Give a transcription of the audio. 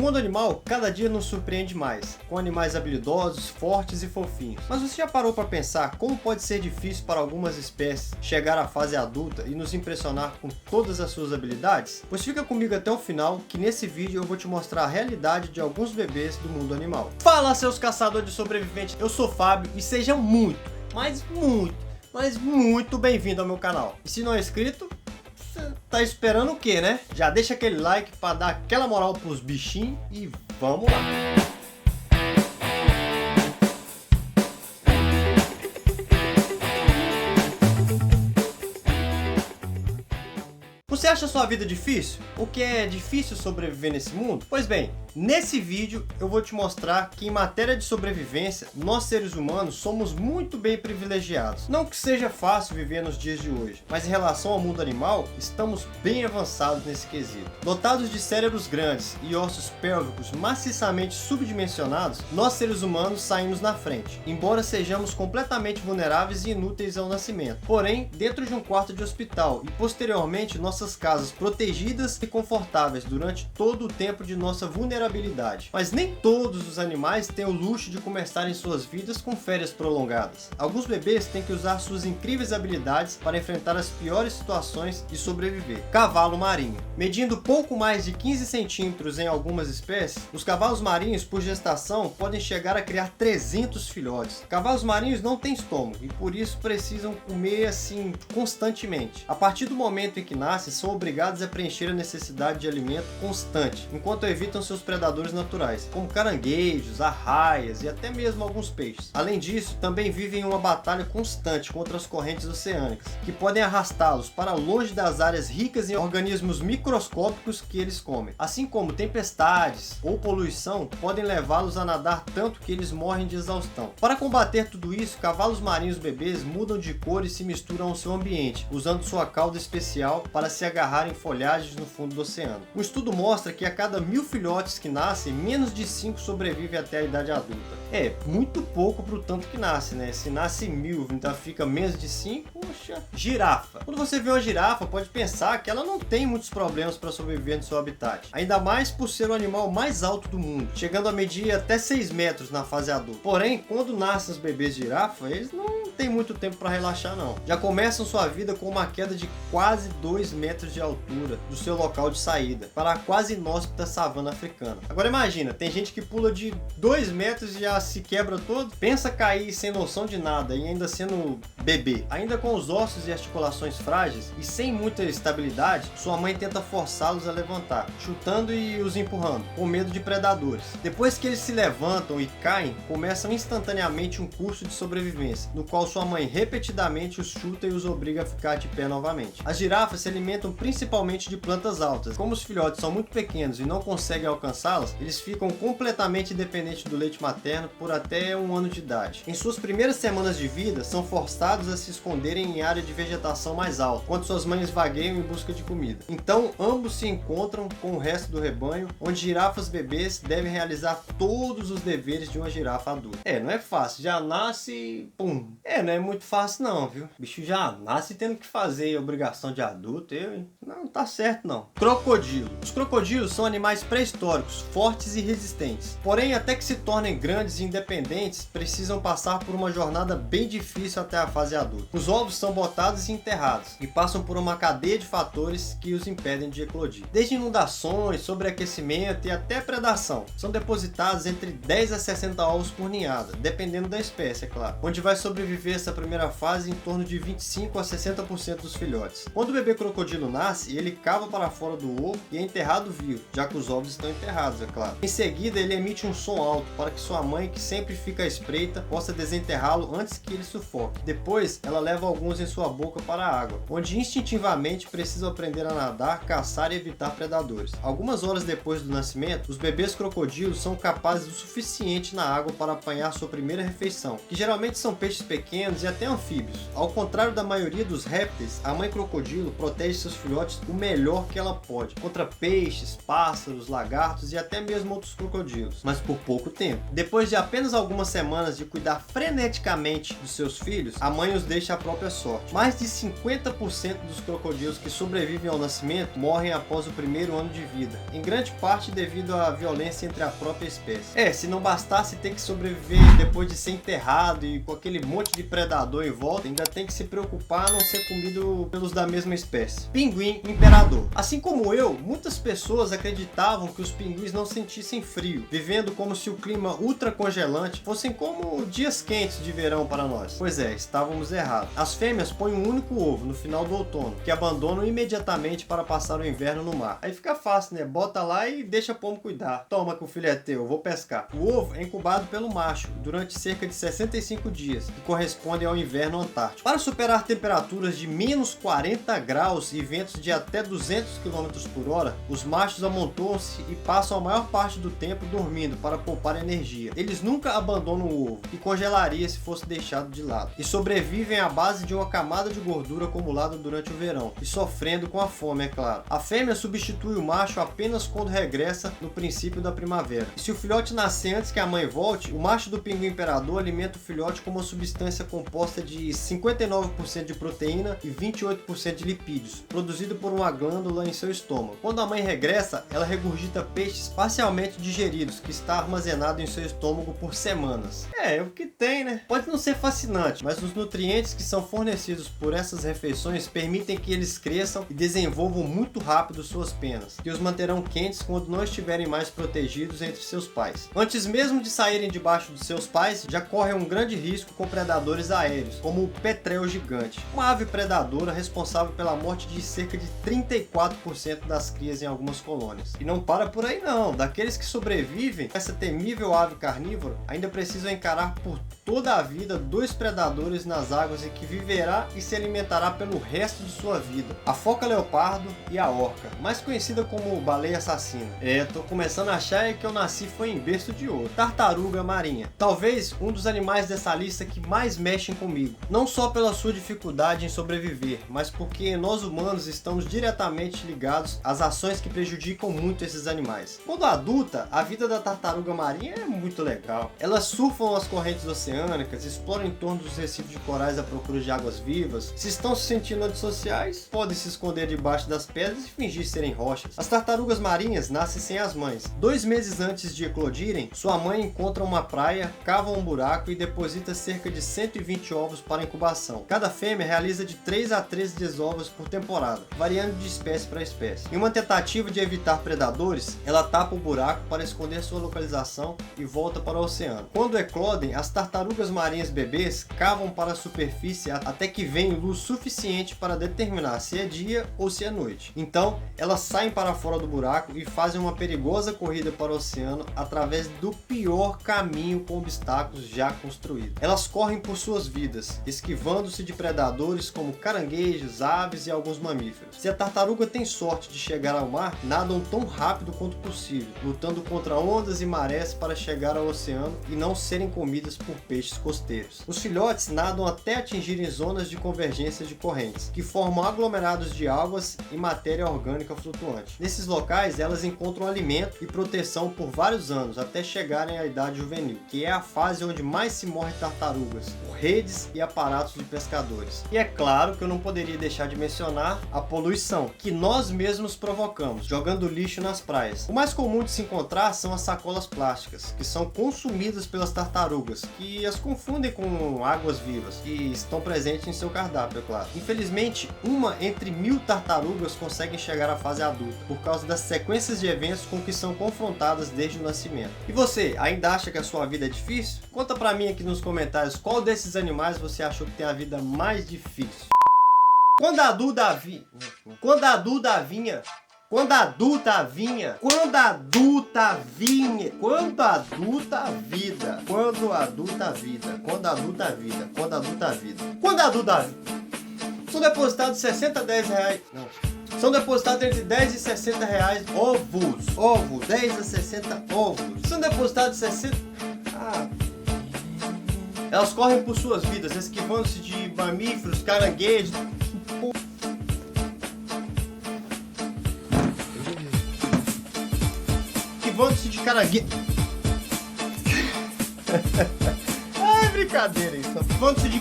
mundo animal cada dia nos surpreende mais, com animais habilidosos, fortes e fofinhos. Mas você já parou para pensar como pode ser difícil para algumas espécies chegar à fase adulta e nos impressionar com todas as suas habilidades? Pois fica comigo até o final, que nesse vídeo eu vou te mostrar a realidade de alguns bebês do mundo animal. Fala, seus caçadores de sobreviventes, eu sou Fábio e seja muito, mas muito bem-vindo ao meu canal. E se não é inscrito, tá esperando o que, né? Já deixa aquele like para dar aquela moral pros bichinhos e vamos lá! Você acha sua vida difícil? O que é difícil sobreviver nesse mundo? Pois bem, nesse vídeo eu vou te mostrar que em matéria de sobrevivência, nós seres humanos somos muito bem privilegiados. Não que seja fácil viver nos dias de hoje, mas em relação ao mundo animal, estamos bem avançados nesse quesito. Dotados de cérebros grandes e ossos pélvicos maciçamente subdimensionados, nós seres humanos saímos na frente, embora sejamos completamente vulneráveis e inúteis ao nascimento. Porém, dentro de um quarto de hospital e posteriormente nossas casas protegidas e confortáveis durante todo o tempo de nossa vulnerabilidade. Mas nem todos os animais têm o luxo de começarem suas vidas com férias prolongadas. Alguns bebês têm que usar suas incríveis habilidades para enfrentar as piores situações e sobreviver. Cavalo marinho. Medindo pouco mais de 15 centímetros em algumas espécies, os cavalos marinhos por gestação podem chegar a criar 300 filhotes. Cavalos marinhos não têm estômago e por isso precisam comer assim constantemente. A partir do momento em que nascem, são obrigados a preencher a necessidade de alimento constante, enquanto evitam seus predadores naturais, como caranguejos, arraias e até mesmo alguns peixes. Além disso, também vivem em uma batalha constante contra as correntes oceânicas, que podem arrastá-los para longe das áreas ricas em organismos microscópicos que eles comem. Assim como tempestades ou poluição podem levá-los a nadar tanto que eles morrem de exaustão. Para combater tudo isso, cavalos marinhos bebês mudam de cor e se misturam ao seu ambiente, usando sua cauda especial para se agarrar em folhagens no fundo do oceano. Um estudo mostra que a cada 1000 filhotes que nascem, menos de 5 sobrevivem até a idade adulta. É muito pouco para o tanto que nasce, né? Se nasce 1000, então fica menos de 5, poxa. Girafa. Quando você vê uma girafa, pode pensar que ela não tem muitos problemas para sobreviver no seu habitat. Ainda mais por ser o animal mais alto do mundo, chegando a medir até 6 metros na fase adulta. Porém, quando nascem os bebês girafa, eles não têm muito tempo para relaxar não. Já começam sua vida com uma queda de quase 2 metros de altura do seu local de saída, para a quase inóspita savana africana. Agora imagina, tem gente que pula de 2 metros e já se quebra todo. Pensa cair sem noção de nada e ainda sendo bebê. Ainda com os ossos e articulações frágeis e sem muita estabilidade, sua mãe tenta forçá-los a levantar, chutando e os empurrando, com medo de predadores. Depois que eles se levantam e caem, começam instantaneamente um curso de sobrevivência, no qual sua mãe repetidamente os chuta e os obriga a ficar de pé novamente. As girafas se alimentam principalmente de plantas altas. Como os filhotes são muito pequenos e não conseguem alcançá-las, eles ficam completamente dependentes do leite materno por até 1 ano de idade. Em suas primeiras semanas de vida, são forçados a se esconderem em área de vegetação mais alta, enquanto suas mães vagueiam em busca de comida. Então, ambos se encontram com o resto do rebanho, onde girafas bebês devem realizar todos os deveres de uma girafa adulta. Não é fácil, já nasce, pum. Não é muito fácil não, viu? O bicho já nasce tendo que fazer obrigação de adulto, não tá certo não. Crocodilo. Os crocodilos são animais pré-históricos, fortes e resistentes. Porém, até que se tornem grandes e independentes, precisam passar por uma jornada bem difícil até a fase adulta. Os ovos são botados e enterrados, e passam por uma cadeia de fatores que os impedem de eclodir. Desde inundações, sobreaquecimento e até predação. São depositados entre 10 a 60 ovos por ninhada, dependendo da espécie, é claro. Onde vai sobreviver essa primeira fase em torno de 25 a 60% dos filhotes. Quando o bebê crocodilo nasce, ele cava para fora do ovo e é enterrado vivo, já que os ovos estão enterrados, é claro. Em seguida, ele emite um som alto para que sua mãe, que sempre fica à espreita, possa desenterrá-lo antes que ele sufoque. Depois, ela leva alguns em sua boca para a água, onde instintivamente precisam aprender a nadar, caçar e evitar predadores. Algumas horas depois do nascimento, os bebês crocodilos são capazes o suficiente na água para apanhar sua primeira refeição, que geralmente são peixes pequenos pequenos e até anfíbios. Ao contrário da maioria dos répteis, a mãe crocodilo protege seus filhotes o melhor que ela pode, contra peixes, pássaros, lagartos e até mesmo outros crocodilos, mas por pouco tempo. Depois de apenas algumas semanas de cuidar freneticamente dos seus filhos, a mãe os deixa à própria sorte. Mais de 50% dos crocodilos que sobrevivem ao nascimento morrem após o primeiro ano de vida, em grande parte devido à violência entre a própria espécie. Se não bastasse ter que sobreviver depois de ser enterrado e com aquele monte de predador em volta, ainda tem que se preocupar a não ser comido pelos da mesma espécie. Pinguim imperador. Assim como eu, muitas pessoas acreditavam que os pinguins não sentissem frio, vivendo como se o clima ultra congelante fossem como dias quentes de verão para nós. Pois é, estávamos errados. As fêmeas põem um único ovo no final do outono, que abandonam imediatamente para passar o inverno no mar. Aí fica fácil, né? Bota lá e deixa o pombo cuidar. Toma que o filho é teu, eu vou pescar. O ovo é incubado pelo macho durante cerca de 65 dias, que correspondem ao inverno antártico. Para superar temperaturas de menos 40 graus e ventos de até 200 km por hora, os machos amontoam-se e passam a maior parte do tempo dormindo para poupar energia. Eles nunca abandonam o ovo, que congelaria se fosse deixado de lado, e sobrevivem à base de uma camada de gordura acumulada durante o verão, e sofrendo com a fome, é claro. A fêmea substitui o macho apenas quando regressa no princípio da primavera. E se o filhote nascer antes que a mãe volte, o macho do pinguim imperador alimenta o filhote com uma substância composta de 59% de proteína e 28% de lipídios, produzido por uma glândula em seu estômago. Quando a mãe regressa, ela regurgita peixes parcialmente digeridos, que está armazenado em seu estômago por semanas. É o que tem, né? Pode não ser fascinante, mas os nutrientes que são fornecidos por essas refeições permitem que eles cresçam e desenvolvam muito rápido suas penas, que os manterão quentes quando não estiverem mais protegidos entre seus pais. Antes mesmo de saírem debaixo dos seus pais, já correm um grande risco com predadores aéreos, como o petrel gigante, uma ave predadora responsável pela morte de cerca de 34% das crias em algumas colônias. E não para por aí não, daqueles que sobrevivem, essa temível ave carnívora ainda precisam encarar por toda a vida dois predadores nas águas e que viverá e se alimentará pelo resto de sua vida: a foca leopardo e a orca, mais conhecida como baleia assassina. Tô começando a achar que eu nasci foi em berço de ouro. Tartaruga marinha, talvez um dos animais dessa lista que mais mexem comigo, não só pela sua dificuldade em sobreviver, mas porque nós humanos estamos diretamente ligados às ações que prejudicam muito esses animais. Quando adulta, a vida da tartaruga marinha é muito legal. Elas surfam as correntes oceânicas, exploram em torno dos recifes de corais à procura de águas vivas. Se estão se sentindo antissociais, podem se esconder debaixo das pedras e fingir serem rochas. As tartarugas marinhas nascem sem as mães. 2 meses antes de eclodirem, sua mãe encontra uma praia, cava um buraco e deposita cerca de 120 ovos para incubação. Cada fêmea realiza de 3 a 13 desovos por temporada, variando de espécie para espécie. Em uma tentativa de evitar predadores, ela tapa o buraco para esconder sua localização e volta para o oceano. Quando eclodem, as tartarugas marinhas bebês cavam para a superfície até que venha luz suficiente para determinar se é dia ou se é noite. Então, elas saem para fora do buraco e fazem uma perigosa corrida para o oceano através do pior caminho com obstáculos já construídos. Elas correm por suas vidas, esquivando-se de predadores como caranguejos, aves e alguns mamíferos. Se a tartaruga tem sorte de chegar ao mar, nadam tão rápido quanto possível, lutando contra ondas e marés para chegar ao oceano e não serem comidas por peixes costeiros. Os filhotes nadam até atingirem zonas de convergência de correntes, que formam aglomerados de águas e matéria orgânica flutuante. Nesses locais, elas encontram alimento e proteção por vários anos, até chegarem à idade juvenil, que é a fase onde mais se morre tartarugas, por redes e aparatos de pescadores. E é claro que eu não poderia deixar de mencionar a poluição, que nós mesmos provocamos, jogando lixo nas praias. O mais comum de se encontrar são as sacolas plásticas, que são consumidas pelas tartarugas, que as confundem com águas vivas, e estão presentes em seu cardápio, é claro. Infelizmente, uma entre 1000 tartarugas conseguem chegar à fase adulta, por causa das sequências de eventos com que são confrontadas desde o nascimento. E você, ainda acha que a sua vida é difícil? Conta pra mim aqui nos comentários qual desses animais você achou que tem a vida mais difícil. Quando a adulta vinha, são depositados 60 a 10 reais, não, são depositados entre 10 e 60 reais ovos, 10 a 60 ovos, são depositados 60, Elas correm por suas vidas, esquivando-se de mamíferos, caranguejos. Esquivando-se de caranguejo. Ai, brincadeira isso. Esquivando-se de